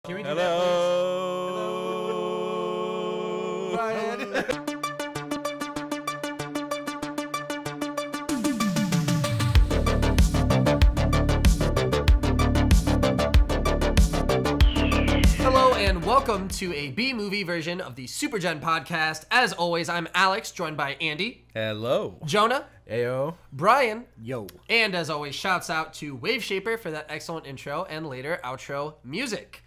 Can we do Hello. that, please? Hello. Hello and welcome to a B-movie version of the SuperGen podcast. As always, I'm Alex, joined by Andy. Hello. Jonah. Ayo. Brian. Yo. And as always, shouts out to Wave Shaper for that excellent intro and later outro music.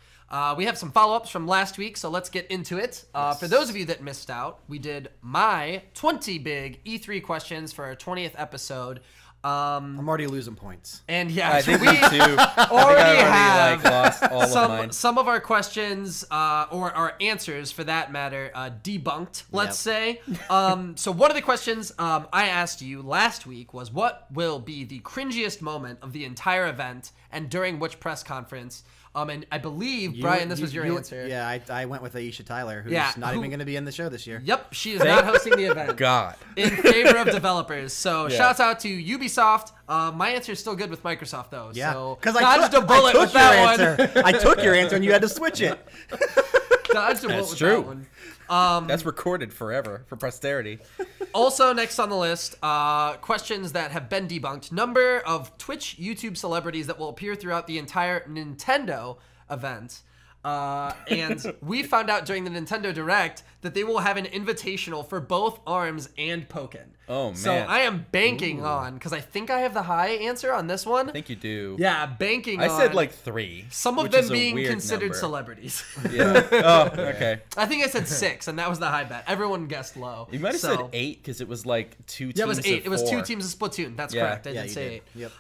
We have some follow-ups from last week, so let's get into it. Yes. For those of you that missed out, we did my 20 big E3 questions for our 20th episode. I'm already losing points. And yeah, I think we me too. already have lost all of mine. some of our questions, or our answers for that matter, debunked, let's say. So one of the questions I asked you last week was, what will be the cringiest moment of the entire event and during which press conference? And I believe, Brian, this was your answer. Yeah, I went with Aisha Tyler, who's not even going to be in the show this year. Yep, she is not hosting the event. God. In favor of developers. So shouts out to Ubisoft. My answer is still good with Microsoft, though. Yeah, so because dodged a bullet with that one. I took your answer, and you had to switch it. Dodged a bullet That's with true. that one. That's recorded forever for posterity. Also, next on the list, questions that have been debunked. Number of Twitch, YouTube celebrities that will appear throughout the entire Nintendo event. And we found out during the Nintendo Direct that they will have an invitational for both ARMS and Pokken. Oh, man. So I am banking on, because I think I have the high answer on this one. I think you do. Yeah, banking on. I said like 3. Some of which them is a being weird considered number. celebrities. Yeah. Oh, okay. I think I said 6, and that was the high bet. Everyone guessed low. You might have said 8 because it was like 2 teams. Yeah, it was 8. It was 2 4. teams of Splatoon. That's Yeah. correct. I Yeah, did you say did. 8. Yep.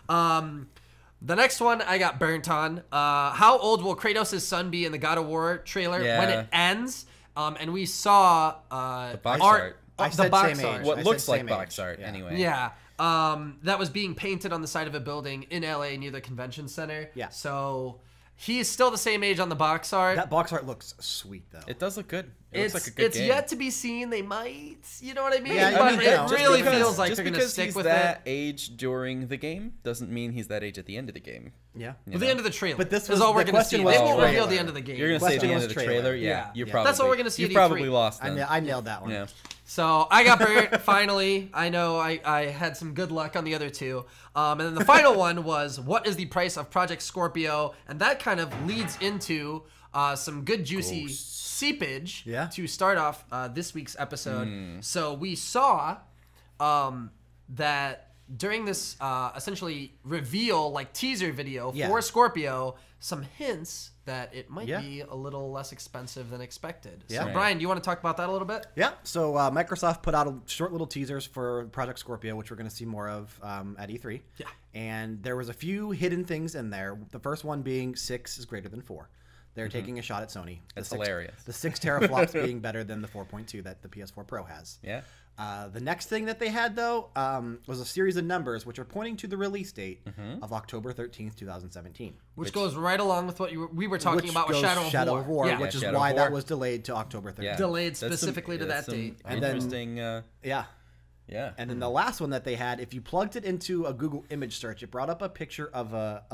The next one I got burnt on. How old will Kratos' son be in the God of War trailer when it ends? And we saw The box art. art. I The said box same art. age. What I looks said like same box age. art Yeah. anyway. Yeah. That was being painted on the side of a building in LA near the convention center. Yeah. So he's still the same age on the box art. That box art looks sweet, though. It does look good. It looks like a good It's game. yet to be seen. They might, you know what I mean? Yeah, I but mean, it you know, really Just feels like just they're going to because stick he's with that it. age during the game doesn't mean he's that age at the end of the game. Yeah. Well, the end of the trailer. But this is was- all we're the going to see. question They was won't trailer. reveal the end of the game. You're going to say Question the end was of the trailer. trailer? Yeah. You're Yeah. probably. That's all we're gonna see You've at probably E3. lost then. I nailed that one. Yeah. So I got burnt finally. I know I had some good luck on the other two. And then the final one was, what is the price of Project Scorpio? And that kind of leads into some good juicy seepage to start off this week's episode. So we saw that during this essentially reveal, like teaser video for Scorpio, some hints that it might be a little less expensive than expected. So Yeah. Brian, do you want to talk about that a little bit? Yeah, so Microsoft put out short little teasers for Project Scorpio, which we're going to see more of at E3. Yeah. And there was a few hidden things in there. The first one being 6 is greater than 4. They're taking a shot at Sony. That's hilarious. The 6 teraflops being better than the 4.2 that the PS4 Pro has. Yeah. The next thing that they had, though, was a series of numbers which are pointing to the release date of October 13th, 2017. Which goes right along with what we were talking about with goes Shadow of War. Yeah. which is Shadow why of that War. was delayed to October 13th. Yeah. Delayed That's some- specifically to that's that some date. And then- Interesting. Yeah. Yeah. And then the last one that they had, if you plugged it into a Google image search, it brought up a picture of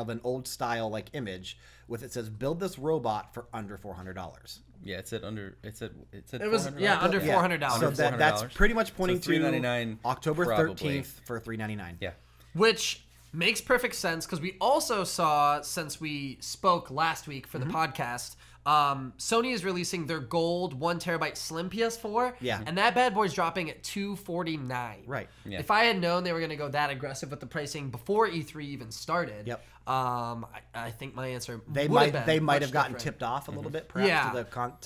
an old style like image with it says build this robot for under $400. Yeah, it said under. It said. It was $400. under $400. So Under that's $400. pretty much pointing So $399 to October probably. 13th for $399. Yeah. Which makes perfect sense because we also saw, since we spoke last week for the podcast, Sony is releasing their gold 1 terabyte slim PS4. Yeah. And that bad boy's dropping at $249. Right. Yeah. If I had known they were going to go that aggressive with the pricing before E3 even started, Yep. I think my answer They would have might been much have gotten different. tipped off a little bit, perhaps, Yeah. to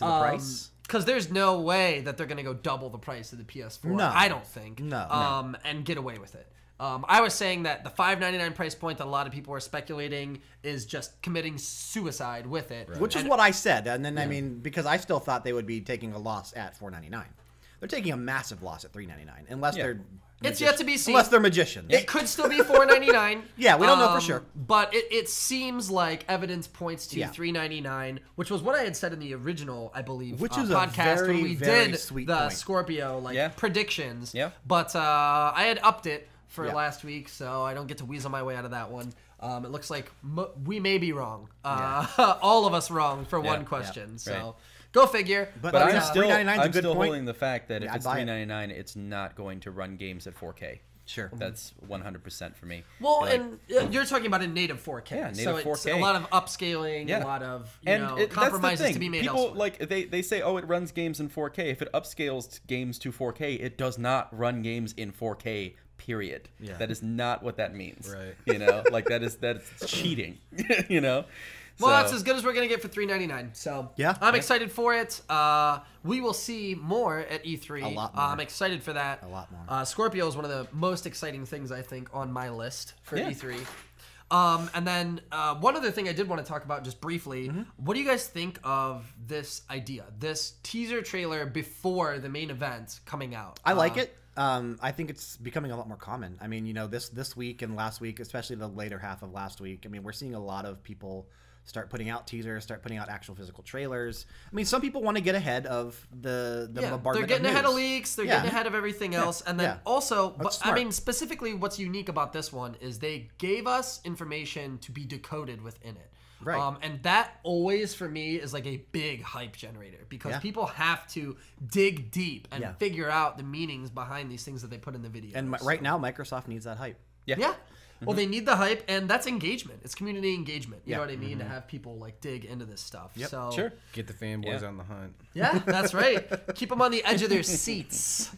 the price. Because there's no way that they're going to go double the price of the PS4. No. I don't think. No. And get away with it. I was saying that the $599 price point that a lot of people are speculating is just committing suicide with it. Which is what I said. And then, I mean, because I still thought they would be taking a loss at $499. They're taking a massive loss at $399, unless they're... It's yet to be seen. Unless they're magicians. It could still be $499. Yeah, we don't know for sure. But it seems like evidence points to Yeah. $399, which was what I had said in the original, I believe, Which is a podcast very, when we very did sweet the point. Scorpio predictions. Yeah. But I had upped it for Yeah. last week, so I don't get to weasel my way out of that one. It looks like we may be wrong. All of us wrong for one question. Yeah. So Right. go figure. But I'm $3.99 still point. holding the fact that if I'd it's buy it. $3.99, it's not going to run games at 4K. Sure. That's 100% for me. Well, Like, and you're talking about a native 4K. Yeah, native so it's 4K. a lot of upscaling, Yeah. a lot of and compromises that's the thing. to be made People elsewhere. like they say, oh, it runs games in 4K. If it upscales games to 4K, it does not run games in 4K. Period. Yeah. That is not what that means. Right. You know, like that's cheating. You know. Well, So- that's as good as we're gonna get for $3.99. So Yeah. I'm excited for it. We will see more at E3. A lot more. I'm excited for that. A lot more. Scorpio is one of the most exciting things I think on my list for Yeah. E3. And then one other thing I did want to talk about just briefly. What do you guys think of this idea? This teaser trailer before the main event coming out? I like it. I think it's becoming a lot more common. I mean, this week and last week, especially the later half of last week, I mean, we're seeing a lot of people start putting out teasers, start putting out actual physical trailers. I mean, some people want to get ahead of the bombardment. They're getting ahead of news. leaks. They're Yeah. getting ahead of everything else. And then Yeah. also, That's but, I smart. mean, specifically what's unique about this one is they gave us information to be decoded within it. Right. And that always, for me, is like a big hype generator because Yeah. people have to dig deep and Yeah. figure out the meanings behind these things that they put in the video. And right now, Microsoft needs that hype. Yeah. Well, they need the hype, and that's engagement. It's community engagement. You Yeah. know what I mean? To have people like dig into this stuff. Yep. So Sure. Get the fanboys Yeah. on the hunt. yeah, that's right. Keep them on the edge of their seats.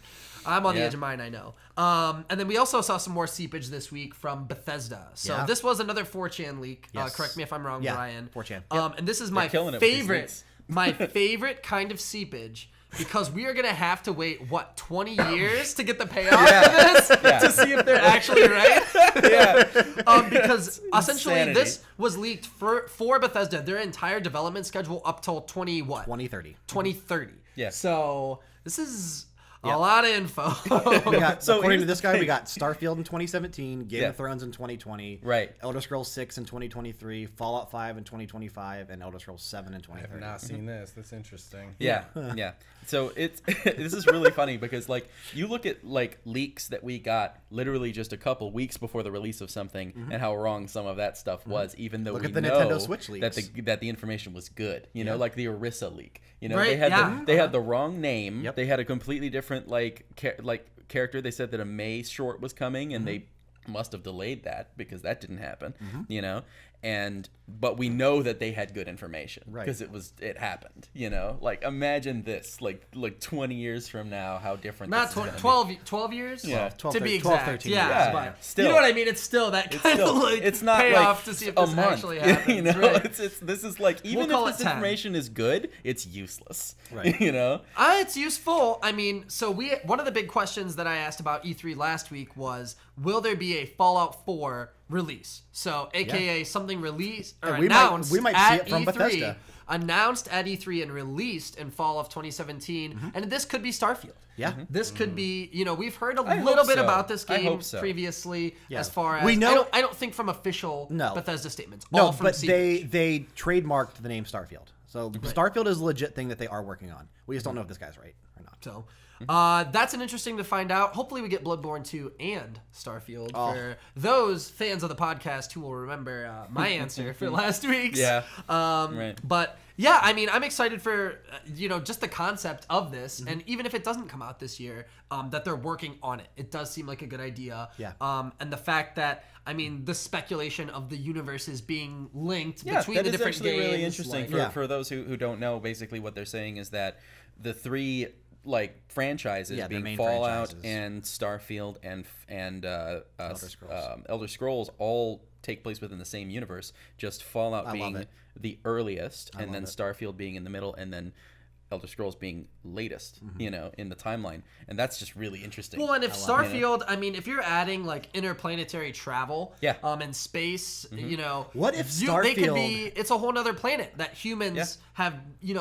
I'm on the Yeah. edge of mine, I know. And then we also saw some more seepage this week from Bethesda. So Yeah. this was another 4chan leak. Yes. Correct me if I'm wrong, Yeah, Brian. 4chan. And this is my killing it with these favorite, leaks. my favorite kind of seepage. Because we are gonna have to wait 20 years to get the payoff for this to see if they're actually right. Because essentially Insanity. this was leaked for Bethesda, their entire development schedule up till 2030. 2030. Yeah. So this is a lot of info. We got, So according here's to this the guy, we thing. got Starfield in 2017, Game Yeah. of Thrones in 2020, Right. Elder Scrolls 6 in 2023, Fallout 5 in 2025, and Elder Scrolls 7 in I have 2030. not seen this. That's interesting. Yeah, yeah. So it's this is really funny because like you look at like leaks that we got literally just a couple weeks before the release of something and how wrong some of that stuff was, even though Look we at the know Nintendo Switch that leaks. the information was good. You know, like the Orisa leak. You know, Right, they had yeah. they had the wrong name. Yep. They had a completely different character. They said that a May short was coming, and they must have delayed that because that didn't happen. You know, but we know that they had good information Right. because it happened. You know, like imagine this like 20 years from now, how different. Not this is 20, gonna be. 12 years? Yeah. 12, to be 12, exact. 13 yeah, years. Yeah, but still. you know what I mean? It's still that It's kind still, of like it's not payoff like to see if a this month. actually happens. You know, right? this is like even We'll call if it this 10. information is good, it's useless. Right. You know. It's useful. I mean, so one of the big questions that I asked about E3 last week was, will there be a Fallout 4 release? So, AKA something released or And we announced might see at it from E3. Bethesda. Announced at E3 and released in fall of 2017. And this could be Starfield. Yeah. This could be, we've heard a I hope little bit so. about this I game hope so. previously Yeah. as far as We know- I don't think from official No. Bethesda statements. No, all from but seepage. they trademarked the name Starfield. So Starfield is a legit thing that they are working on. We just don't know if this guy's right or not. So that's an interesting to find out. Hopefully we get Bloodborne 2 and Starfield for those fans of the podcast who will remember my answer for last week's. Yeah. Right. But yeah, I mean, I'm excited for, just the concept of this. And even if it doesn't come out this year, that they're working on it. It does seem like a good idea. Yeah. And the fact that, I mean, the speculation of the universes being linked Yeah, between that the is different actually games. really interesting. like- For those who don't know, basically what they're saying is that the three franchises Yeah, the being main Fallout franchises. and Starfield and Scrolls. Elder Scrolls all take place within the same universe. Just Fallout I love being it. the earliest, and love then it. Starfield being in the middle, and then Elder Scrolls being latest. In the timeline, and that's just really interesting. Well, and if love it. Starfield, I mean, if you're adding like interplanetary travel, Yeah. and space, What if they could Starfield- be? It's a whole other planet that humans have,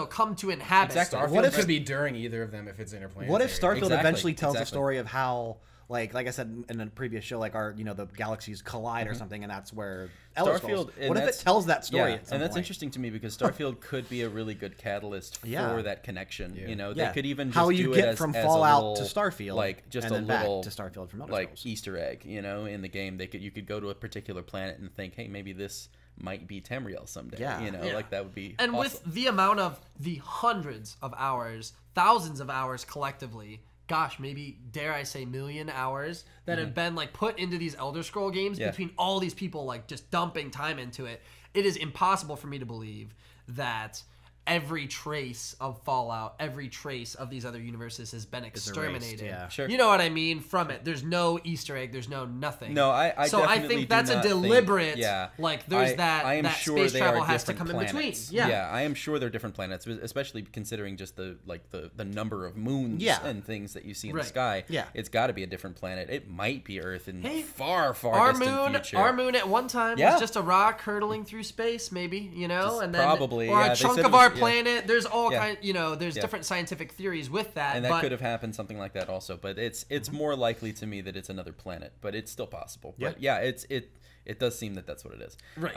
come to inhabit. Exactly. Starfield What if- could be during either of them if it's interplanetary. What if Starfield Exactly, eventually tells the exactly. story of how like I said in a previous show, like the galaxies collide or something, and that's where Elder Starfield. Scrolls. What if it tells that story? Yeah, at some and that's point? interesting to me because Starfield could be a really good catalyst for that connection. You know, they could even just how do you it get as, from as Fallout a little, to Starfield, like just and a then back little to Starfield from Elder like Scrolls. Easter egg, you know, in the game. You could go to a particular planet and think, hey, maybe this might be Tamriel someday. Yeah. You know, like that would be And awesome. with the amount of the hundreds of hours, thousands of hours collectively, gosh, maybe dare I say million hours that have been like put into these Elder Scroll games between all these people like just dumping time into it, it is impossible for me to believe that every trace of Fallout, every trace of these other universes has been exterminated. yeah. Sure. You know what I mean? From it, there's no Easter egg, there's no nothing. No, I so I definitely think that's do a not think- deliberate. yeah. Like there's I am that sure space they travel are has to different come in between. planets. Yeah. I am sure they're different planets, especially considering just the number of moons and things that you see in the sky. Yeah. It's got to be a different planet. It might be Earth in Hey, far Our distant moon, future. our moon at one time was just a rock hurtling through space, maybe, you know, Just and then probably, or yeah, a they chunk said of it was- our planet. There's all kind, there's Yeah. different scientific theories with that, and that but could have happened, something like that also. But it's more likely to me that it's another planet, but it's still possible. But yeah, it does seem that that's what it is. right.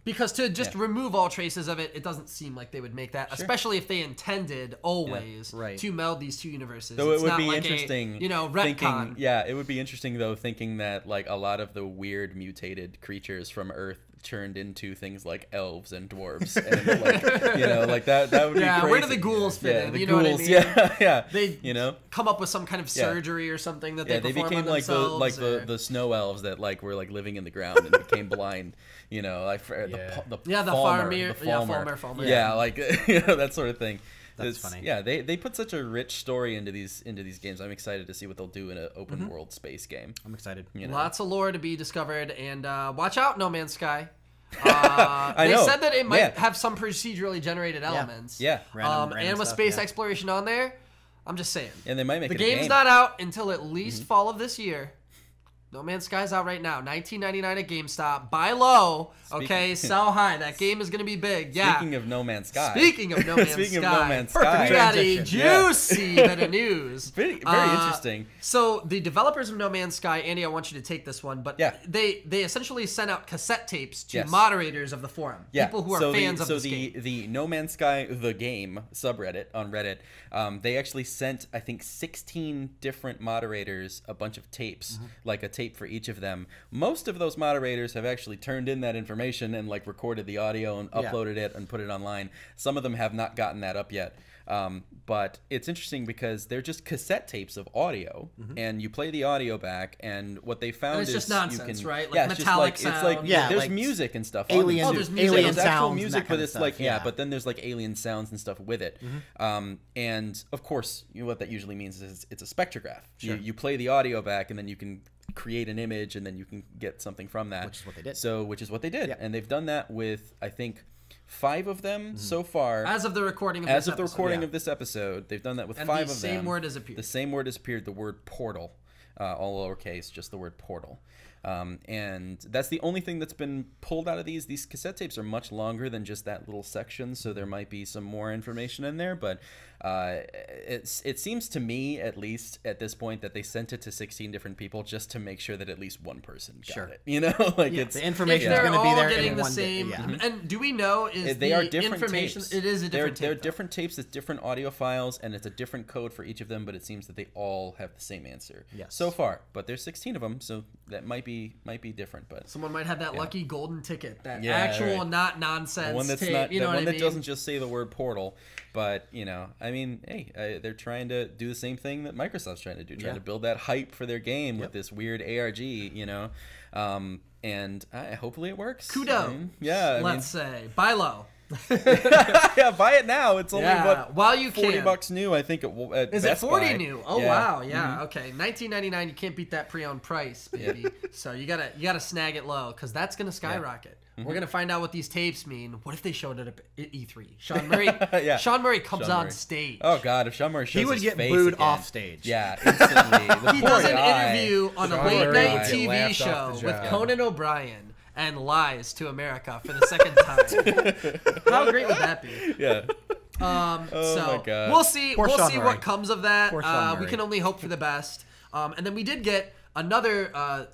Because to just remove all traces of it, it doesn't seem like they would make that, especially if they intended always to meld these two universes. So it's it would not be like interesting, retcon. thinking. Yeah, it would be interesting though, thinking that like a lot of the weird mutated creatures from Earth turned into things like elves and dwarves, and like like that would be crazy. Where do the ghouls fit in? The You ghouls, know what I mean? yeah. They know. come up with some kind of surgery or something that they they perform became on like themselves, the snow elves that like were like living in the ground and became blind. You know, like the Falmer, Falmer. Yeah, like that sort of thing. That's funny. Yeah, they put such a rich story into these games. I'm excited to see what they'll do in an open world space game. I'm excited. You know? Lots of lore to be discovered, and watch out, No Man's Sky. I They know. said that it might have some procedurally generated elements. Yeah. Random and with stuff, space exploration on there, I'm just saying. And they might make The it a game's game. not out until at least fall of this year. No Man's Sky's out right now. $19.99 at GameStop. Buy low, okay? Sell high. That game is going to be big. Yeah. Speaking of No Man's Sky. Speaking of No Man's Speaking Sky. of No Man's Sky. We got a Transition. juicy bit of news. Very interesting. So the developers of No Man's Sky, Andy, I want you to take this one, but Yeah. they essentially sent out cassette tapes to Yes. moderators of the forum, people who are fans of this game. The No Man's Sky the game subreddit on Reddit, they actually sent I think 16 different moderators a bunch of tapes, like a tape for each of them. Most of those moderators have actually turned in that information and like recorded the audio and uploaded it and put it online. Some of them have not gotten that up yet. But it's interesting because they're just cassette tapes of audio, and you play the audio back, and what they found And it's is just nonsense, you can, right? Like yeah, it's metallic just like it's like sound. there's like music and stuff. alien- on there's it. music. There's actual sounds, music, that kind but of it's stuff, like yeah. but then there's like alien sounds and stuff with it. And of course, what that usually means is it's a spectrograph. You play the audio back, and then you can create an image, and then you can get something from that. Which is what they did. Which is what they did, Yep. and they've done that with I think 5 of them so far. As of the recording of As this of the episode. recording of this episode, they've done that with And 5 the of them. same word has appeared. The same word has appeared. The word portal, all lowercase, just the word portal. And that's the only thing that's been pulled out of these. These cassette tapes are much longer than just that little section, so there might be some more information in there. But it seems to me, at least at this point, that they sent it to 16 different people just to make sure that at least one person got it. You know, like it's The If information is they're going to be all there getting in the one same, day. Yeah. and do we know is they the are different information? tapes. It is a different They're tape. though. different tapes. It's different audio files, and it's a different code for each of them. But it seems that they all have the same answer. Yes. So far, but there's 16 of them, so that might be different. But Someone might have that lucky golden ticket, that Yeah, actual right. not nonsense the one that's tape. not You know the what one I that mean? doesn't just say the word portal. But I mean, hey, they're trying to do the same thing that Microsoft's trying to do, trying to build that hype for their game with this weird ARG, and hopefully it works. Kudos. I mean, yeah, Let's say buy low. yeah, buy it now. It's only while you $40 can. new, I think. At Is Best it 40 Buy. new? Oh Yeah. wow, yeah, okay. $19.99. You can't beat that pre-owned price, baby. So you gotta snag it low because that's gonna skyrocket. We're gonna find out what these tapes mean. What if they showed it at E3? Sean Murray. Sean Murray comes Sean on Murray. stage. Oh God, if Sean Murray shows He would his get face booed again. off stage. Yeah, instantly. The He poor does an guy. interview on a Sean late Murray night would get TV laughed show off the with job. Conan O'Brien and lies to America for the second time. How great would that be? Yeah. So my God. we'll see. Poor We'll Sean see Murray. what comes of that. Poor Sean We Murray. can only hope for the best. And then we did get another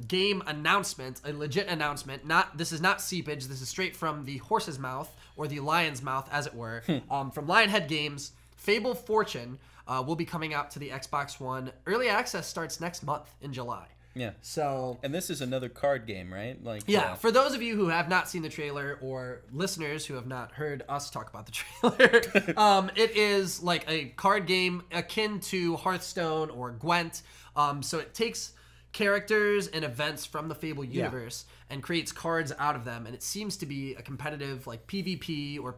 game announcement, a legit announcement. This is not seepage. This is straight from the horse's mouth, or the lion's mouth, as it were, from Lionhead Games. Fable Fortune will be coming out to the Xbox One. Early access starts next month in July. Yeah. So, and this is another card game, right? Like, yeah. For those of you who have not seen the trailer, or listeners who have not heard us talk about the trailer, it is like a card game akin to Hearthstone or Gwent. So it takes characters and events from the Fable universe and creates cards out of them, and it seems to be a competitive, like, PvP or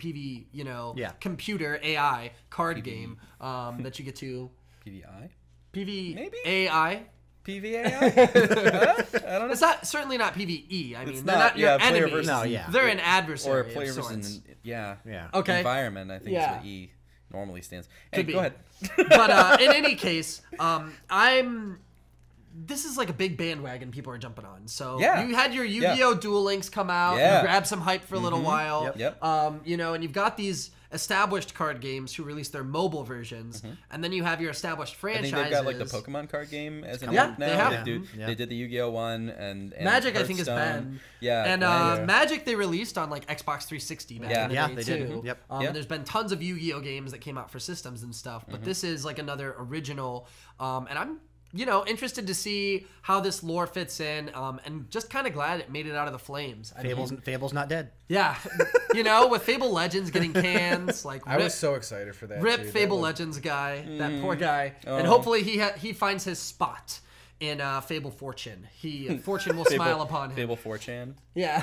computer AI card game that you get to PVI? Maybe AI. PVAI? I don't know. It's not certainly not PvE. I mean, It's they're not your player enemies. versus No, yeah. They're an adversary or player of sorts. versus yeah. Okay. Environment, I think is Yeah. what E normally stands. Could Hey, be. go ahead. But in any case, this is like a big bandwagon people are jumping on. So Yeah. you had your Yu-Gi-Oh! Duel Links come out. Yeah. You grabbed some hype for a little while. Yep. And you've got these established card games who release their mobile versions, and then you have your established I franchises. think they've got like the Pokemon card game as an Yeah, app now. they have. They did the Yu-Gi-Oh one and Magic, I think, is Hearthstone. been. Yeah. And Magic they released on like Xbox 360 back in the Yeah, day they too. did. Yep. And there's been tons of Yu-Gi-Oh games that came out for systems and stuff, but this is like another original. And I'm interested to see how this lore fits in, and just kind of glad it made it out of the flames. Fable's not dead. Yeah, with Fable Legends getting cans, like I was so excited for that. Rip too. Fable That was- Legends guy, that poor guy, and hopefully he finds his spot in Fable Fortune. Fortune will smile upon him. Fable 4chan. Yeah,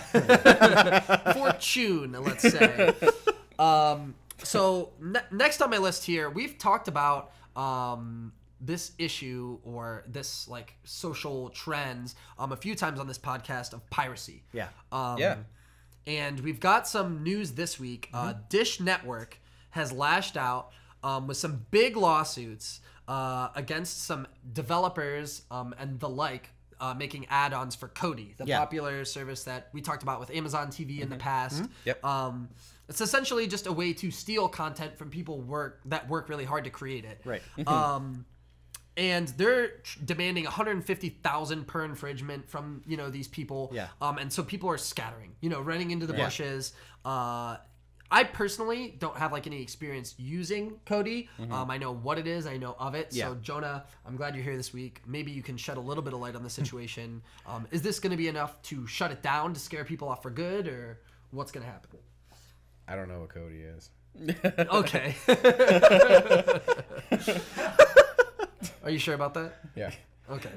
Fortune, let's say. So next on my list here, we've talked about this issue or this like social trends a few times on this podcast of piracy. Yeah. And we've got some news this week. Dish Network has lashed out with some big lawsuits against some developers and the like, making add-ons for Cody, the popular service that we talked about with Amazon TV in the past. Yep. It's essentially just a way to steal content from people that work really hard to create it. Right. And they're demanding $150,000 per infringement from these people. Yeah. And so people are scattering, running into the bushes. I personally don't have like any experience using Cody. I know what it is. I know of it. Yeah. So Jonah, I'm glad you're here this week. Maybe you can shed a little bit of light on the situation. Is this going to be enough to shut it down, to scare people off for good, or what's going to happen? I don't know what Cody is. Okay. Are you sure about that? Yeah. Okay.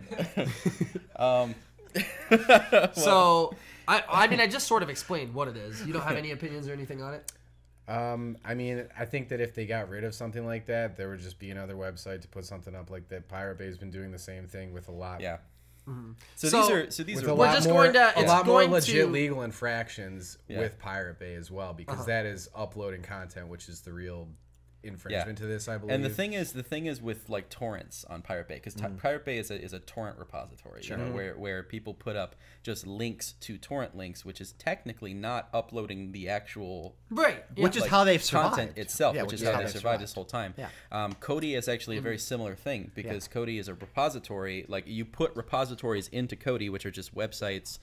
So, I mean, I just sort of explained what it is. You don't have any opinions or anything on it? I mean, I think that if they got rid of something like that, there would just be another website to put something up like that. Pirate Bay's been doing the same thing with a lot. Yeah. So these With are a We're lot just more, going to- a it's lot more going legit to- legal infractions Yeah. with Pirate Bay as well, because that is uploading content, which is the real infringement to this, I believe. And the thing is with like torrents on Pirate Bay, because Pirate Bay is a torrent repository, where people put up just links to torrent links, which is technically not uploading the actual Right. Yeah. Which is how they've content survived. itself, Yeah, which is how they survived this whole time. Yeah. Cody is actually a very similar thing, because Cody is a repository. Like, you put repositories into Cody, which are just websites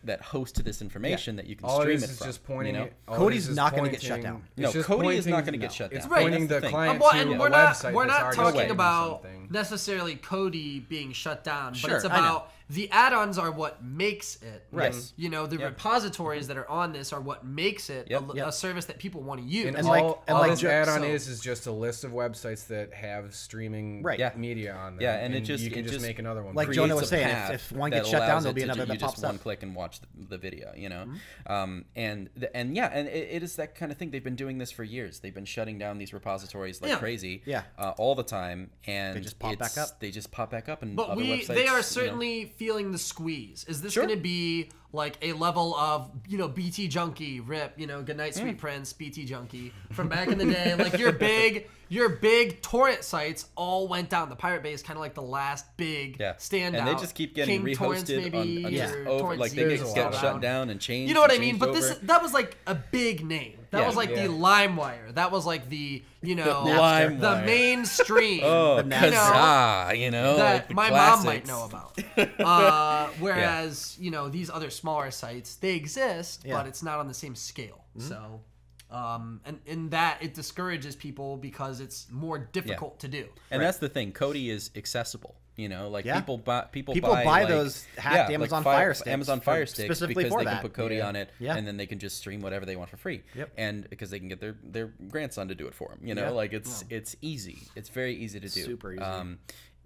that host this information that you can all it stream is it is from. just pointing. All Cody's not going to get shut down. No, Cody is not going to get shut down. It's Right, pointing that's the the thing. client Well, to and a we're not website we're that's not already talking doing about something. necessarily Cody being shut down, but Sure, it's I know. about the add-ons are what makes it. Right. The repositories that are on this are what makes it a service that people want to use. And, And all like this Joe- add-on so- is just a list of websites that have streaming media on them. Yeah, and it you can just make another one. Like creates Jonah a was saying, path if one that gets shut down, allows there'll be it to another you that just pops one up. click and watch the video, and it is that kind of thing. They've been doing this for years. They've been shutting down these repositories like crazy, all the time, and They just pop back up. They just pop back up, and But other websites, they are certainly feeling the squeeze. Is this going to be like a level of BT Junkie, rip, Goodnight Sweet Prince, BT Junkie from back in the day? Like your big torrent sites all went down. The Pirate Bay is kind of like the last big standout. and they just keep getting King Torrents, rehosted maybe, on just or over, Torrent like they Zero get all shut around. down and changed. You know what I and mean? changed But over. that was like a big name. That was like the LimeWire. That was like the, you know, LimeWire. the mainstream. Oh, The Napster. Kazaa, you know, that like the my mom might classics. know about. Whereas, you know, these other smaller sites, they exist, Yeah. but it's not on the same scale. So, and in that, it discourages people because it's more difficult to do. And that's the thing. Cody is accessible. You know, like Yeah. people buy buy like, those hacked Amazon Fire Sticks Amazon for- Fire Sticks specifically because for they that. can put Cody on it, Yeah. and then they can just stream whatever they want for free. Yep. And because they can get their grandson to do it for them. You know, Yeah. like it's easy. It's very easy to do. Super easy.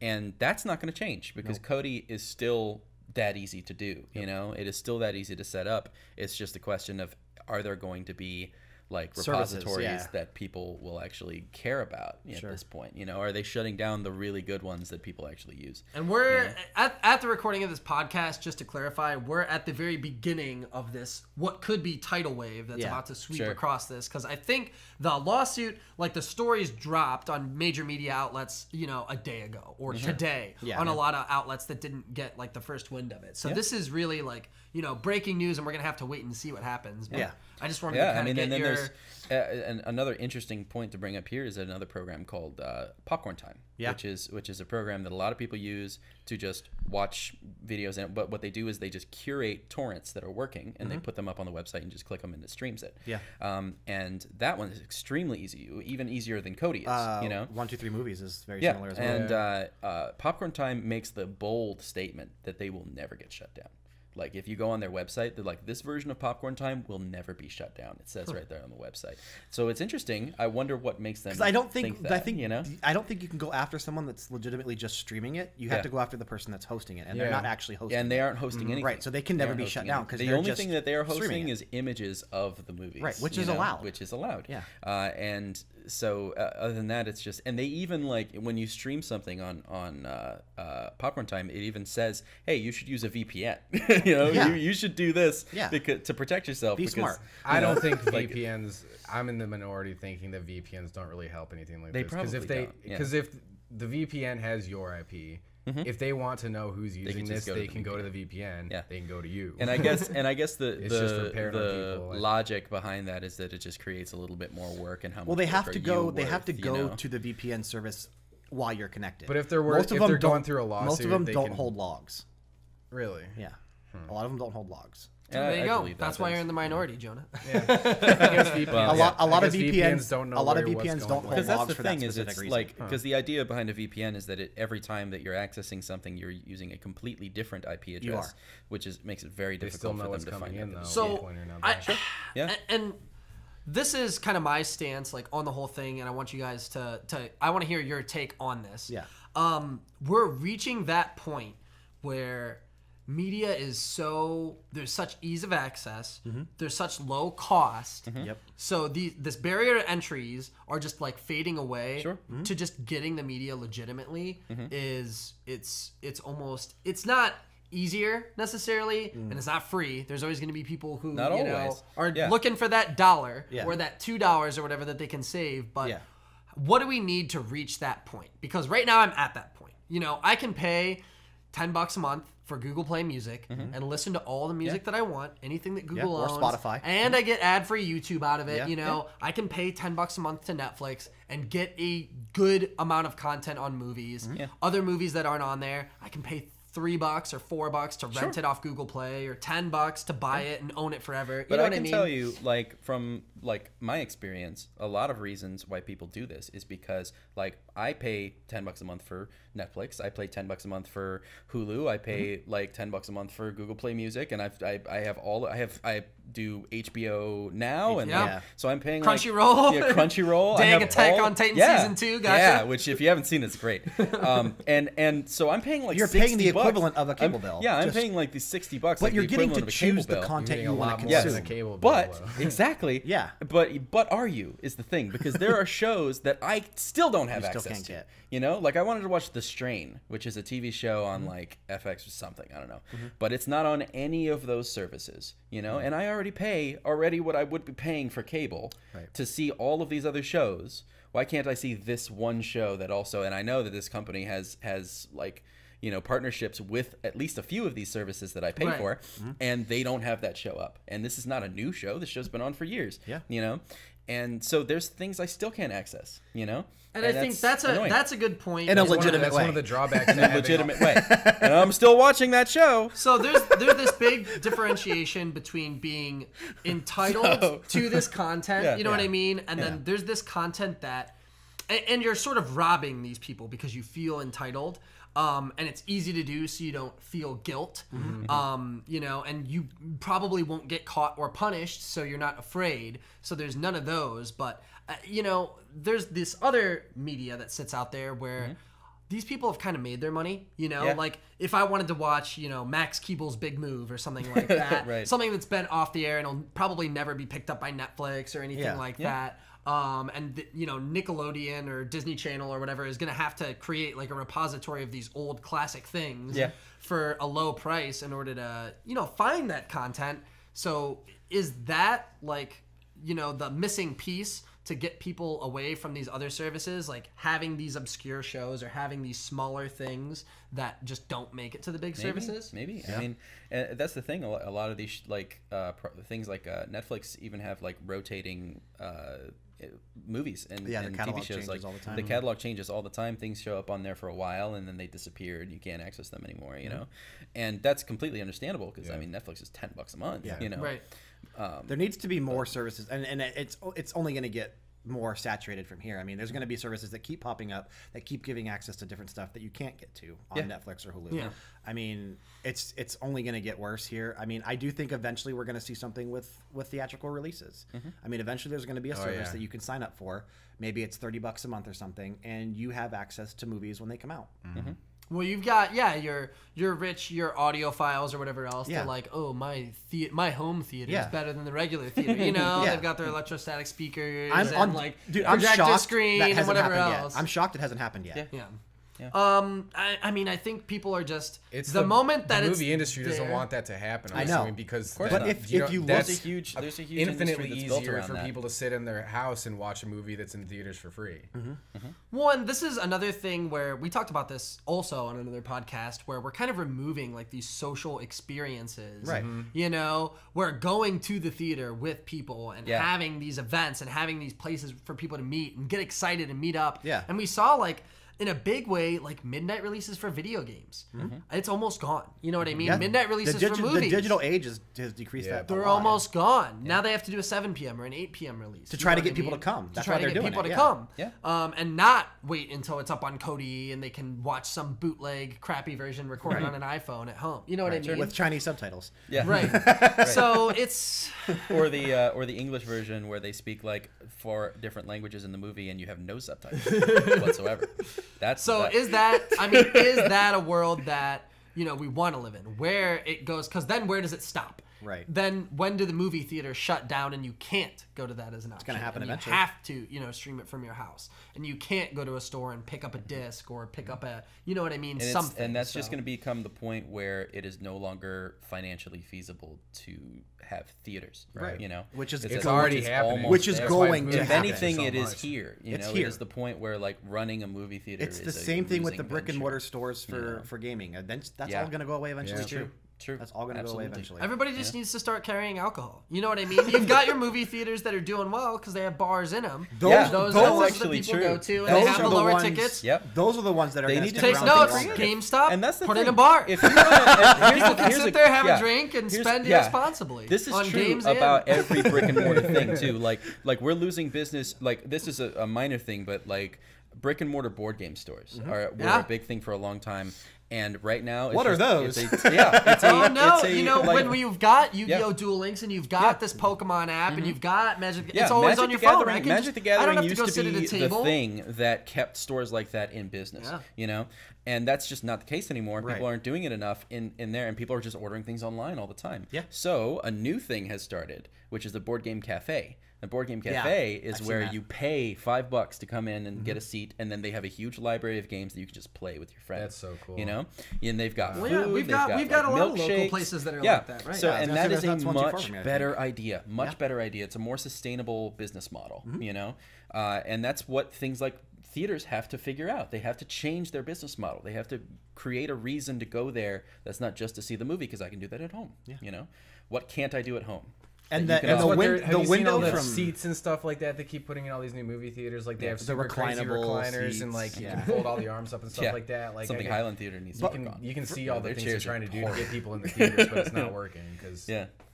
And that's not going to change because Cody is still that easy to do. You know, it is still that easy to set up. It's just a question of, are there going to be like Services, repositories yeah. that people will actually care about at Sure. this point? You know, are they shutting down the really good ones that people actually use? And we're at the recording of this podcast, just to clarify, we're at the very beginning of this, what could be tidal wave that's Yeah. about to sweep Sure. across this. Because I think the lawsuit, like the stories dropped on major media outlets, you know, a day ago or today Yeah. on a lot of outlets that didn't get like the first wind of it. So this is really like, you know, breaking news, and we're going to have to wait and see what happens. But Yeah. I just wanted Yeah, to I kind mean, of and get then your... there's another interesting point to bring up here is another program called Popcorn Time, Yeah. which is a program that a lot of people use to just watch videos. And but what they do is they just curate torrents that are working, and they put them up on the website and just click them and it streams it. Yeah. And that one is extremely easy, even easier than Cody is. You know. 123 Movies is very Yeah, similar as well. and Popcorn Time makes the bold statement that they will never get shut down. Like if you go on their website, they're like, this version of Popcorn Time will never be shut down. It says right there on the website. So it's interesting. I wonder what makes them. Because I don't think that, I think you know. I don't think you can go after someone that's legitimately just streaming it. You have Yeah. to go after the person that's hosting it, and they're Yeah. not actually hosting. And they it. aren't hosting anything. Right, so they can They never aren't be hosting shut down anything. because the they're only just thing that they are streaming hosting it. is images of the movies, Right, which you is know, allowed. Which is allowed. Yeah. And so other than that, it's just, and they even like when you stream something on Popcorn Time, it even says, hey, you should use a VPN. You know, Yeah. you should do this Yeah. because, to protect yourself. Be because, smart. I don't think like, VPNs. I'm in the minority thinking that VPNs don't really help anything like They this. Because if probably they, don't, yeah. because if the VPN has your IP, if they want to know who's using just this, go to they the can go to the VPN. VPN. Yeah. They can go to you. And I guess the It's just for paranoid people, like- logic behind that is that it just creates a little bit more work and how much Well, they work have are to you go. They have to worth, go you know? to the VPN service while you're connected. But if they're most of if them they're going don't- through a most lawsuit, of them they don't can- hold logs. Really? Yeah, a lot of them don't hold logs. And There I you go. believe That's that why is. you're in the minority, Jonah. I guess VPNs, Well, A lot I of guess VPNs don't know a lot of where what's VPNs going don't on. hold Because that's logs the for thing that is specific it's reason. like because the idea behind a VPN is that every time that you're accessing something you're using a completely different IP address, are. which makes it very They difficult still know for what's them to coming find in, out. though. So, one point or another. I, Yeah. and this is kind of my stance, like on the whole thing, and I want you guys to I want to hear your take on this. Yeah. We're reaching that point where media is there's such ease of access, there's such low cost. Yep. So this barrier to entries are just like fading away Sure. to just getting the media legitimately is it's almost, it's not easier necessarily and it's not free. There's always going to be people who Not you know always. are Yeah. looking for that dollar Yeah. or that $2 or whatever that they can save, but Yeah. what do we need to reach that point? Because right now I'm at that point. You know, I can pay $10 a month for Google Play Music and listen to all the music that I want, anything that Google or owns, Spotify. and I get ad-free YouTube out of it. Yeah, You know, I can pay $10 a month to Netflix and get a good amount of content on movies. Yeah. Other movies that aren't on there, I can pay $3 or $4 to rent it off Google Play, or $10 to buy it and own it forever. You But know I what can mean? tell you, like from like my experience, a lot of reasons why people do this is because like I pay $10 a month for Netflix, I pay $10 a month for Hulu, I pay like $10 a month for Google Play Music, and I do HBO now, and Yeah. like, so I'm paying Crunchyroll. Like, yeah, Crunchyroll. I Dang, have Attack on Titan Season 2, gotcha. Yeah, which if you haven't seen, it's great. And so I'm paying like You're paying the $60. equivalent of a cable bill. Yeah, I'm Just- paying like the $60. But like you're the getting to equivalent of a cable choose the bill. content Getting you a want lot to more Yes, than consume. a cable bill. but though. exactly. Yeah. But are you is the thing, because there are shows that I still don't have still access can't to. get. You know, like I wanted to watch The Strain, which is a TV show on like FX or something, I don't know, but it's not on any of those services. You know, and I already pay what I would be paying for cable Right. to see all of these other shows. Why can't I see this one show that also? And I know that this company has like, partnerships with at least a few of these services that I pay for, and they don't have that show up. And this is not a new show. The show's been on for years. Yeah. And so there's things I still can't access. And I think that's a good point. In a legitimate That's way. one of the drawbacks. in a legitimate way. And I'm still watching that show. So there's this big differentiation between being entitled to this content, you know what I mean? And then there's this content that, and you're sort of robbing these people because you feel entitled. And it's easy to do so you don't feel guilt, and you probably won't get caught or punished, so you're not afraid. So there's none of those. But, there's this other media that sits out there where these people have kind of made their money, like if I wanted to watch, Max Keeble's Big Move or something like that, something that's been off the air and will probably never be picked up by Netflix or anything like that. Nickelodeon or Disney Channel or whatever is going to have to create like a repository of these old classic things for a low price in order to, find that content. So is that like, the missing piece to get people away from these other services, like having these obscure shows or having these smaller things that just don't make it to the big services? Maybe. Yeah. I mean, that's the thing. A lot of these things like Netflix even have like rotating movies and TV shows. Like all the time. The catalog changes all the time. Things show up on there for a while and then they disappear and you can't access them anymore. And that's completely understandable because I mean Netflix is $10 a month. Right. There needs to be more services, and it's only going to get more saturated from here. I mean, there's going to be services that keep popping up that keep giving access to different stuff that you can't get to on Netflix or Hulu. Yeah. I mean, it's only going to get worse here. I mean, I do think eventually we're going to see something with theatrical releases. I mean, eventually there's going to be a service that you can sign up for. Maybe it's $30 a month or something, and you have access to movies when they come out. Well, you've got your your audiophiles or whatever else. They're like, oh, my home theater is better than the regular theater. They've got their electrostatic speakers and projector screen and whatever else. I'm shocked it hasn't happened yet. Yeah. I mean, I think people are just the moment that the it's movie industry there, doesn't want that to happen. I know because but if you look, that's there's a huge infinitely industry that's built easier around for that. people to sit in their house and watch a movie that's in theaters for free. One, this is another thing where we talked about this also on another podcast where we're kind of removing like these social experiences. Right. We're going to the theater with people and having these events and having these places for people to meet and get excited and meet up. Yeah. And we saw like in a big way, like midnight releases for video games. It's almost gone. You know what I mean? Yeah. Midnight releases for movies. The digital age has decreased that. They're almost gone. Now they have to do a 7 p.m. or an 8 p.m. release. To try to get people to come. That's why they're doing it. To try to get people to Yeah. come. And not wait until it's up on Cody and they can watch some bootleg, crappy version recorded on an iPhone at home. You know what I mean? With Chinese subtitles. Yeah. Right. So it's... or the English version where they speak like 4 different languages in the movie and you have no subtitles whatsoever. Is that a world that we want to live in, where it goes? Because then where does it stop? Right. Then when do the movie theaters shut down and you can't go to that as an option? It's going to happen eventually. You have to, stream it from your house, and you can't go to a store and pick up a disc or pick up a, something. And that's just going to become the point where it is no longer financially feasible to have theaters, right? Which is it's already happening. Which is going to if happen. anything, so it is much. here. It's It here. is the point where like running a movie theater. It's the is same thing with the losing brick and venture. mortar stores for gaming. That's all going to go away eventually too. True. That's all going to go away eventually. Everybody just needs to start carrying alcohol. You know what I mean? You've got your movie theaters that are doing well because they have bars in them. Those are actually the people true. go to, and Those they have are the the lower ones- tickets. Yep. Those are the ones that are They going need to to Take stick around notes. for longer. GameStop. And that's the put thing. in a bar. If you wanna, People can sit there, have a drink, and Here's- spend yeah. irresponsibly. This is on true games about and... every brick and mortar thing too. Like we're losing business. Like this is a minor thing, but like brick and mortar board game stores were a big thing for a long time. And right now, What are those? It's a, Oh no! like, When you've got Yu-Gi-Oh! Duel Links and you've got this Pokemon app and you've got Magic, it's always Magic on your the phone. Gathering, Magic the I don't Gathering have to used go to sit at be a table. the thing that kept stores like that in business. Yeah. And that's just not the case anymore. Right. People aren't doing it enough in there, and people are just ordering things online all the time. Yeah. So a new thing has started, which is the Board Game Cafe. The Board Game Cafe is I've where seen that. you pay $5 to come in and get a seat, and then they have a huge library of games that you can just play with your friends. That's so cool. And they've got food. Well, yeah, we've got like, a lot of local milkshakes. places that are Yeah. like that, right? So Yeah, and that's- that is that's a one too far much from me, I better idea. Much better idea. It's a more sustainable business model. And that's what things like theaters have to figure out. They have to change their business model. They have to create a reason to go there that's not just to see the movie, because I can do that at home. Yeah. You know, what can't I do at home? And That you can also- Have you seen all the from seats and stuff like that they keep putting in all these new movie theaters? Like they have the super crazy reclinable recliners seats. and like you Yeah. can fold all the arms up and stuff like that. Like something Highland Theater needs to work on. you can see all the Their things they're chairs are trying to do to horrible. get people in the theaters, but it's not working because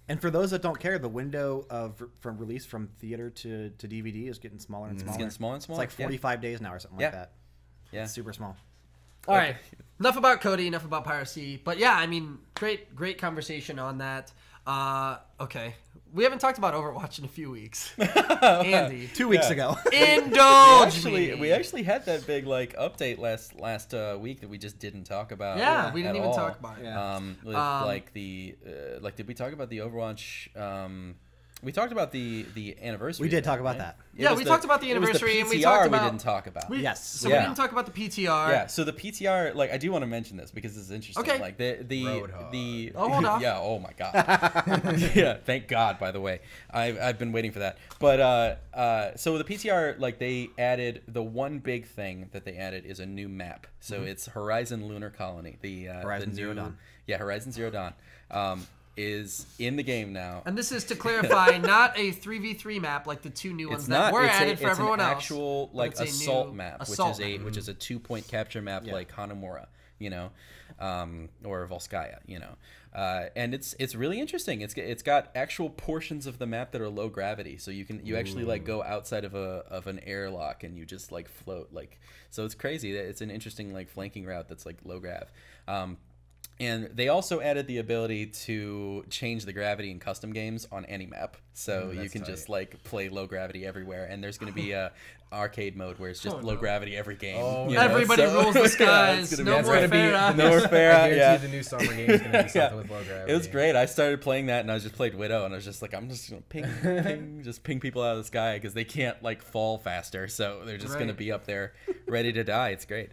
And for those that don't care, the window from release from theater to DVD is getting smaller and smaller. It's getting smaller and smaller. It's like 45 days now or something like that. Yeah. It's super small. All right. Enough about Cody. Enough about piracy. But yeah, I mean, great conversation on that. Okay. We haven't talked about Overwatch in a few weeks. Andy. 2 weeks ago. Indulge me. We actually had that big like update last week that we just didn't talk about. Yeah, we didn't at even all. talk about it. Yeah. With like the did we talk about the Overwatch? We talked about the anniversary. We did of talk about right? that. It Yeah, was we talked about the it was anniversary, and we PTR talked about- we didn't talk about. Yes. So Yeah. we didn't talk about the PTR. Yeah, so the PTR, like I do want to mention this because it's interesting. Okay. Like the Roadhog. Oh, hold on. yeah, oh my god. Yeah, thank God, by the way. I've been waiting for that. But so the PTR, like they added the one big thing that they added is a new map. So it's Horizon Lunar Colony. The Horizon the Zero new, Dawn. Yeah, Horizon Zero Dawn. Is in the game now. And this is to clarify, not a 3v3 map like the two new ones It's that not. were It's added for everyone an else. actual but like it's a assault new map, assault which is a 2-point capture map like Hanamura, you know, or Volskaya, you know, and it's really interesting. It's got actual portions of the map that are low gravity, so you actually like go outside of an airlock and you just like float like. So it's crazy. It's an interesting like flanking route that's like low grav. And they also added the ability to change the gravity in custom games on any map. So you can just like play low gravity everywhere. And there's going to be a arcade mode where it's just low gravity every game. Oh, you know? Everybody So- rules the skies. it's No it's more gonna be- Farah. No more I Farah. guarantee Yeah. the new summer game is going to be something with low gravity. It was great. I started playing that and I just played Widow and I was just like, I'm just gonna ping, just ping people out of the sky because they can't like fall faster, so they're just gonna Right. be up there ready to die. It's great.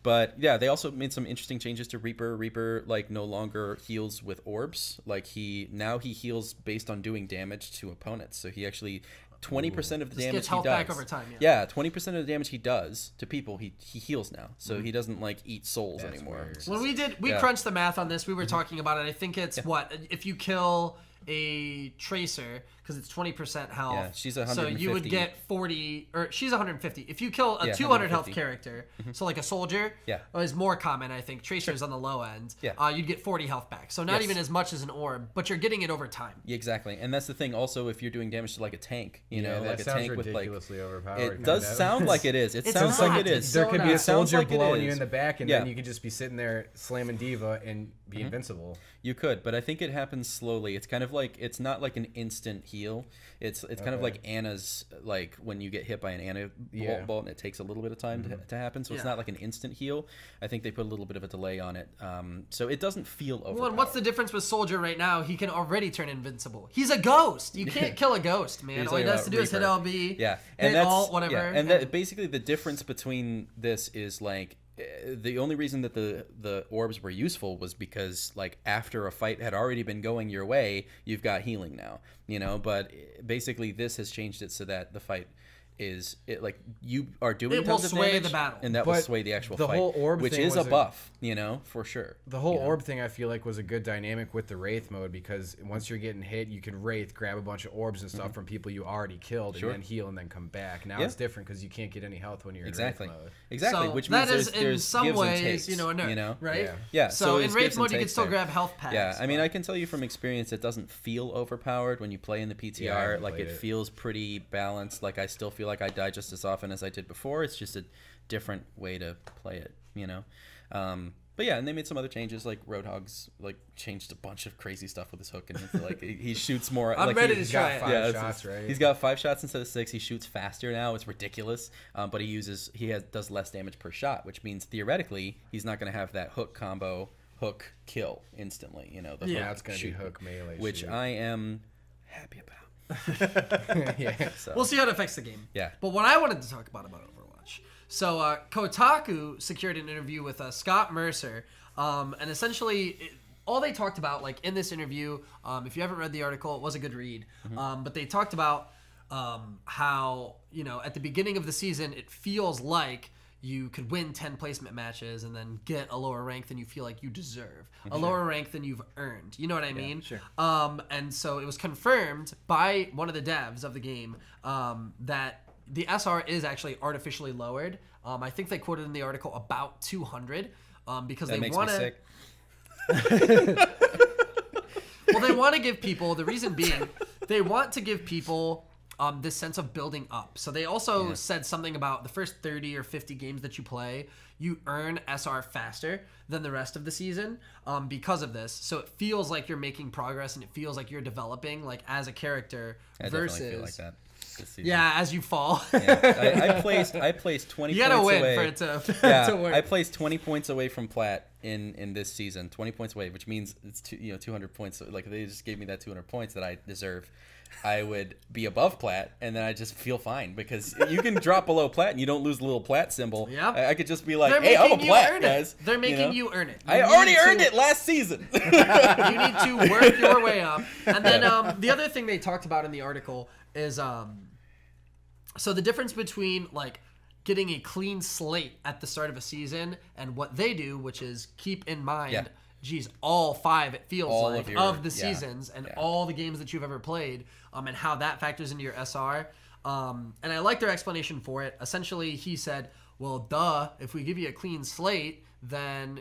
But yeah, they also made some interesting changes to Reaper. Reaper like no longer heals with orbs. Like he heals based on doing damage to opponents. So he actually 20% of the Just damage gets he health does. back over time, Yeah, 20% of the damage he does to people, he heals now. So he doesn't like eat souls That's anymore. weird. It's When we crunched the math on this, we were talking about it. I think it's what if you kill a tracer because it's 20% health. Yeah, she's So 150. you would get 40, or she's 150. If you kill a Yeah, 200 health 150. character, so like a soldier, Yeah. is more common. I think tracer's on the low end. Yeah. You'd get 40 health back. So not Yes. even as much as an orb, but you're getting it over time. Yeah, exactly, and that's the thing. Also, if you're doing damage to like a tank, you know, that like a sounds tank with like, ridiculously overpowered. it does kind of. sound like it is. It It's sounds not. like it It's is. so There could be not. a It sounds soldier like it blowing you is. in the back, and Yeah. then you could just be sitting there slamming Diva and be invincible. You could, but I think it happens slowly. It's kind of like it's not like an instant heal. It's kind of like Anna's, like when you get hit by an Anna bolt and it takes a little bit of time to happen. So it's Yeah. not like an instant heal. I think they put a little bit of a delay on it. So it doesn't feel overpowered. Well, and what's the difference with soldier right now? He can already turn invincible. He's a ghost. You can't kill a ghost, man. You're All he talking has to about do is hit Reaper. LB, Yeah, hit alt, whatever. Yeah. And that basically the difference between this is like the only reason that the orbs were useful was because like after a fight had already been going your way, you've got healing now, you know. But basically, this has changed it so that the fight is like you are doing It will tons of sway damage, the battle. and that will But sway the actual the fight, whole orb which thing is a was buff, you know, for sure. The whole orb thing I feel like was a good dynamic with the Wraith mode because once you're getting hit, you can Wraith, grab a bunch of orbs and stuff from people you already killed, Sure. and then heal and then come back. Now Yeah. it's different because you can't get any health when you're Exactly. in Wraith mode. Exactly, So which that means is in there's some gives and ways, takes, you know, a nerf, you know? right? Yeah. Yeah. So in there's Wraith gives and mode, you can takes still there. grab health packs. Yeah, I mean, but- I can tell you from experience, it doesn't feel overpowered when you play in the PTR. Yeah, I haven't like played it it. feels pretty balanced. Like I still feel like I die just as often as I did before. It's just a different way to play it, you know. But yeah, and they made some other changes. Like Roadhog's like changed a bunch of crazy stuff with his hook, and it's like he shoots more. I'm like, ready he- to try it. Five Yeah, shots, right? He's got 5 shots instead of 6. He shoots faster now. It's ridiculous. But does less damage per shot, which means theoretically he's not going to have that hook combo, hook kill instantly. You know, the Yeah, hook it's gonna shoot, be hook melee, which shoot. I am happy about. yeah. So, We'll see how it affects the game. Yeah. But what I wanted to talk about Overwatch. So Kotaku secured an interview with Scott Mercer, and essentially all they talked about, like in this interview, if you haven't read the article, it was a good read. But they talked about how, you know, at the beginning of the season, it feels like you could win 10 placement matches and then get a lower rank than you feel like you deserve, a lower rank than you've earned. You know what I mean? Sure. And so it was confirmed by one of the devs of the game that the SR is actually artificially lowered. I think they quoted in the article about 200 because That they makes want me to. sick. Well, they want to give people, the reason being, they want to give people this sense of building up. So they also said something about the first 30 or 50 games that you play, you earn SR faster than the rest of the season because of this. So it feels like you're making progress and it feels like you're developing like as a character I versus definitely feel like that this season. yeah, as you fall. I placed 20 You gotta points win away. for it to, Yeah, to work. I placed 20 points away from plat in this season. 20 points away, which means it's 200 points. Like they just gave me that 200 points that I deserve. I would be above plat, and then I just feel fine because you can drop below plat and you don't lose the little plat symbol. Yeah. I could just be like, They're hey, I'm a making you plat, earn guys. it. They're making know? you earn it. I You already need earned to- it last season. You need to work your way up. And then the other thing they talked about in the article is so the difference between like getting a clean slate at the start of a season and what they do, which is keep in mind, Yeah. geez, all 5 it feels All like of the yeah, seasons and yeah. all the games that you've ever played, and how that factors into your SR. And I like their explanation for it. Essentially, he said, well, duh, if we give you a clean slate, then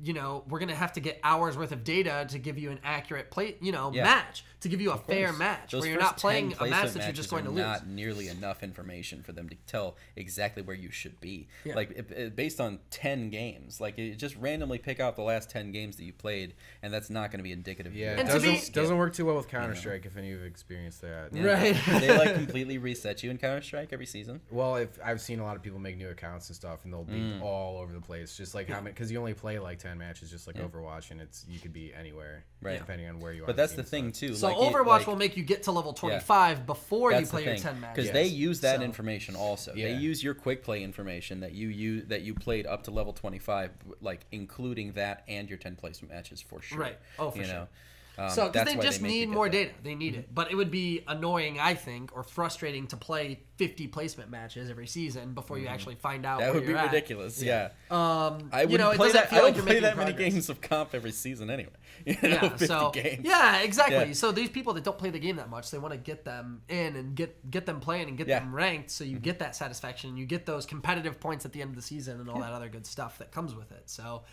you know we're gonna have to get hours worth of data to give you an accurate play, match, to give you a fair match Those where you're first not playing 10 a match placement that you're just matches going to are lose. Not nearly enough information for them to tell exactly where you should be. Yeah. Like based on 10 games, like you just randomly pick out the last 10 games that you played, and that's not going to be indicative. Yeah, of And it to doesn't, be- doesn't work too well with Counter-Strike if any of you have experienced that. Yeah. Right. They like completely reset you in Counter-Strike every season. Well, if I've seen a lot of people make new accounts and stuff, and they'll be all over the place, just like how many, because you only play like 10 matches, just like Overwatch, and you could be anywhere, Right. depending on where you are. But that's the thing too. So like, Overwatch will make you get to level 25 before you That's play the your thing, 10 matches. because they use that So- information also. They Yeah. use your quick play information that you played up to level 25, like including that and your 10 placement matches for sure. Right. Oh, for you sure. know? So, because that's they why just make you need get more that. data. They need it. But it would be annoying, I think, or frustrating to play 50 placement matches every season before you actually find out That where would be you're at. ridiculous. Yeah. I I wouldn't it play doesn't that. feel I don't like you're play making that many progress. games of comp every season anyway. You know, Yeah, 50 so games. yeah, exactly. Yeah. So these people that don't play the game that much, they want to get them in and get them playing and get Yeah. them ranked, so you get that satisfaction, you get those competitive points at the end of the season and all that other good stuff that comes with it. So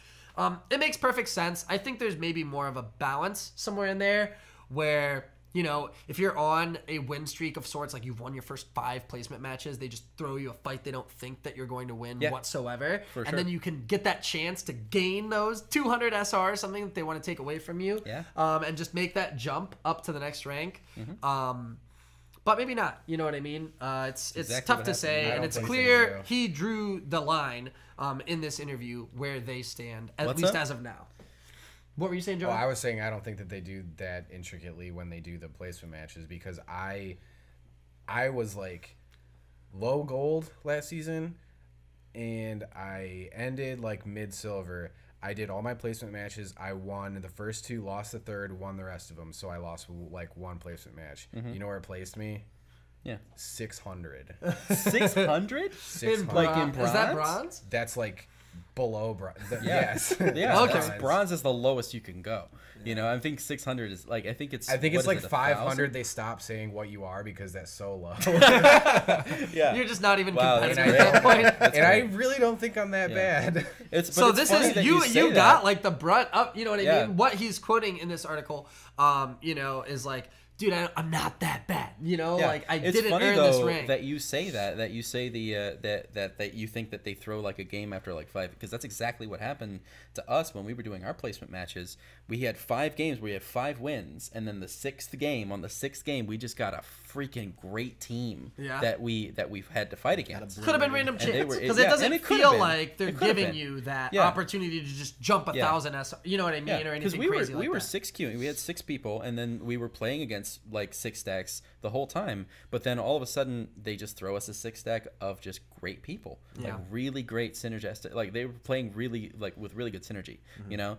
it makes perfect sense. I think there's maybe more of a balance somewhere in there where, you know, if you're on a win streak of sorts, like you've won your first 5 placement matches, they just throw you a fight they don't think that you're going to win Yeah. whatsoever. For and sure. then you can get that chance to gain those 200 SR, something that they want to take away from you. Yeah. And just make that jump up to the next rank. But maybe not. You know what I mean? It's exactly tough what to happened. say, I and don't it's think they clear do. he drew the line in this interview where they stand, at What's least up? as of now. What were you saying, Joe? Well, I was saying I don't think that they do that intricately when they do the placement matches, because I was like low gold last season, and I ended like mid silver. I did all my placement matches. I won the first 2, lost the third, won the rest of them. So I lost like 1 placement match. You know where it placed me? Yeah. 600. 600? 600. Like in Is that bronze? bronze? That's like below bronze. Yeah. Yes. Yeah. Okay. that's- Bronze is the lowest you can go. You know, I think 600 is like, I think it's I think what it's is like it, 500. They stopped saying what you are because that's so low. 1,000? Yeah. You're just not even Wow, competitive that's at that point. and I really don't think I'm that Yeah. bad. It's, but So it's this funny is that you say got that. like the brunt up, you know what I Yeah. mean? What he's quoting in this article, you know, is like, dude, I'm not that bad. You know, Yeah. like I It's didn't funny, earn though, this rank. that you say that you say the that you think that they throw like a game after like 5, because that's exactly what happened to us when we were doing our placement matches. We had 5 games where we had 5 wins, and then on the 6th game we just got a freaking great team Yeah. that we've had to fight against. Could have been random And they chance were- because yeah, it doesn't and it could've feel been. like they're It could've giving been. you that Yeah. opportunity to just jump 1,000 SR. You know what I mean, or Because anything crazy like we were that. 6-queuing. We had 6 people, and then we were playing against like 6 stacks the whole time. But then all of a sudden, they just throw us a 6 stack of just great people, like Yeah. really great synergistic. Like they were playing really like with really good synergy. You know,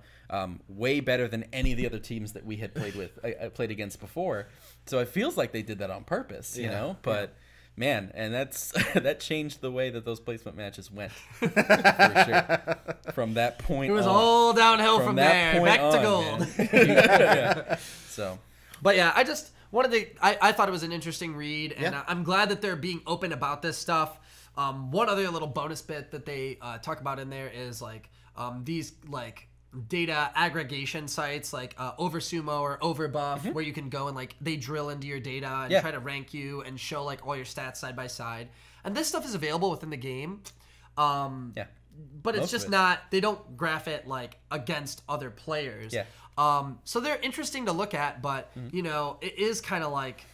way better than any of the other teams that we had played with, I played against before. So it feels like they did that on on purpose, you know. But man, and that's that changed the way that those placement matches went for sure. From that point, It was on. all downhill from that there, point back to on, gold. man. Yeah. So, But yeah, I just wanted to. I thought it was an interesting read, and Yeah. I'm glad that they're being open about this stuff. One other little bonus bit that they talk about in there is like these like data aggregation sites like Oversumo or Overbuff, where you can go and like they drill into your data and try to rank you and show like all your stats side by side. And this stuff is available within the game. But it's Most just of it. not. They don't graph it like against other players. Yeah. So they're interesting to look at, but you know, it is kind of like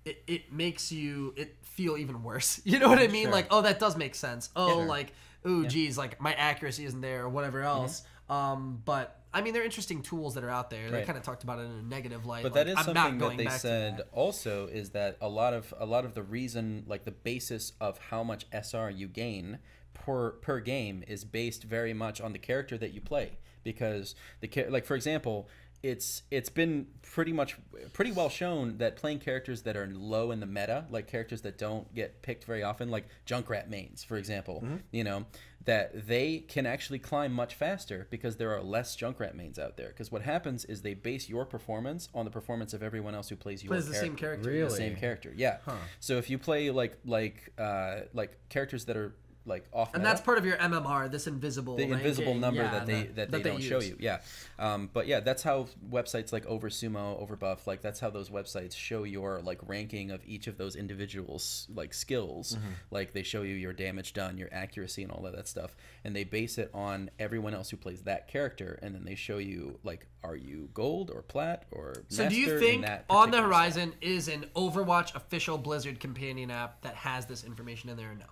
it makes you feel even worse. You know what I mean? Sure. Like, oh, that does make sense. Oh, like, ooh, geez, like my accuracy isn't there or whatever else. But I mean, they're interesting tools that are out there. They Right. kind of talked about it in a negative light. but like, that is I'm something not that going they back to said that. also is that a lot of the reason, like the basis of how much SR you gain per game is based very much on the character that you play, because like for example, it's been pretty well shown that playing characters that are low in the meta, like characters that don't get picked very often, like Junkrat mains, for example, you know, that they can actually climb much faster because there are less Junkrat mains out there. Because what happens is they base your performance on the performance of everyone else who plays your Plays the same character. Really? the same character. Yeah. So if you play like characters that are like off, And meta, that's part of your MMR, this invisible the invisible ranking. number Yeah, that they don't show use. you. Yeah. But yeah, that's how websites like Oversumo, Overbuff, like that's how those websites show your like ranking of each of those individuals like skills. Like they show you your damage done, your accuracy, and all of that stuff, and they base it on everyone else who plays that character, and then they show you like, are you gold or plat or So do you master in think that On the particular Horizon is an Overwatch official Blizzard companion app that has this information in there or no?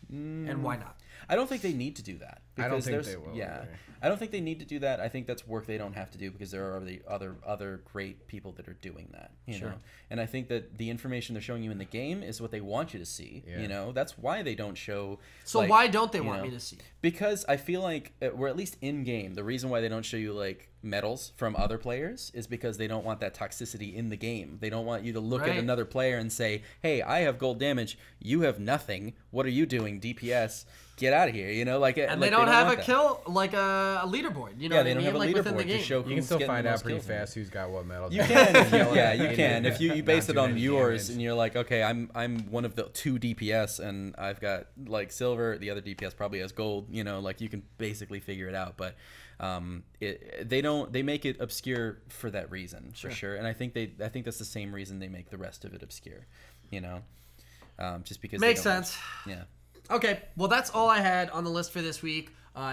And why not? I don't think they need to do that. I don't because think there's- they will Yeah, either. I don't think they need to do that. I think that's work they don't have to do because there are the other great people that are doing that. You know, and I think that the information they're showing you in the game is what they want you to see. Yeah. You know, that's why they don't show. So like, why don't they you want know, me to see? Because I feel like we're at least in game. The reason why they don't show you like medals from other players is because they don't want that toxicity in the game. They don't want you to look at Right. another player and say, "Hey, I have gold damage. You have nothing. What are you doing, DPS? Get out of here!" You know, like And like, they don't have a want that. kill like a leaderboard. You know Yeah, what they I don't mean? have a Like within the leaderboard to game. show. You can who's still getting the find out most pretty kills in it. fast who's got what medals. You can, yeah, you And can. If you base not it too on many yours, damage. and you're like, okay, I'm one of the 2 DPS, and I've got like silver. The other DPS probably has gold. You know, like you can basically figure it out. But they make it obscure for that reason, for sure. And I think that's the same reason they make the rest of it obscure. You know, just because Makes they don't- sense. Yeah. Okay, well that's all I had on the list for this week.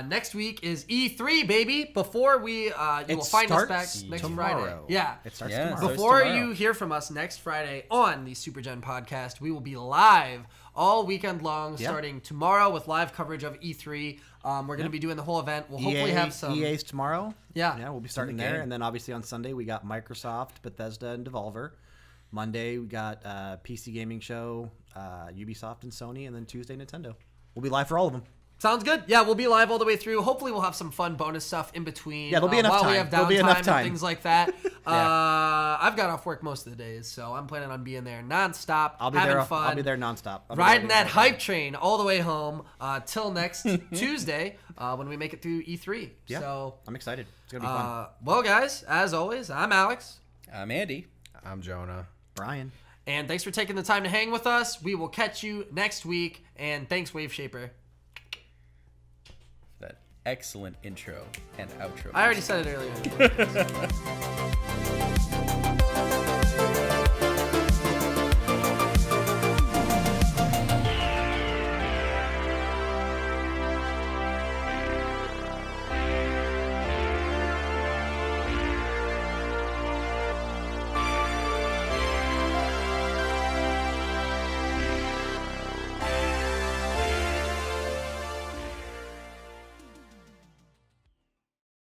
Next week is E3, baby. Before you will find us back next tomorrow. Friday. Yeah. It starts Yeah, tomorrow. so- Before tomorrow. you hear from us next Friday on the SuperGen podcast, we will be live all weekend long, starting tomorrow with live coverage of E3. We're going to be doing the whole event. We'll hopefully have some. EA's tomorrow. Yeah. Yeah, we'll be starting the there. game. And then obviously on Sunday, we got Microsoft, Bethesda, and Devolver. Monday, we got PC Gaming Show, Ubisoft, and Sony. And then Tuesday, Nintendo. We'll be live for all of them. Sounds good. Yeah, we'll be live all the way through. Hopefully, we'll have some fun bonus stuff in between. Yeah, there'll be enough while time. we have There'll be downtime enough and time. things like that. I've got off work most of the days, so I'm planning on being there nonstop, I'll be having there. fun. I'll be there nonstop. I'll be Riding there that hype train all the way home till next Tuesday when we make it through E3. Yeah. So, I'm excited. It's gonna be fun. well, guys, as always, I'm Alex, I'm Andy. I'm Jonah. Brian. and thanks for taking the time to hang with us. We will catch you next week, and thanks, Wave Shaper. That excellent intro and outro. I already said it earlier.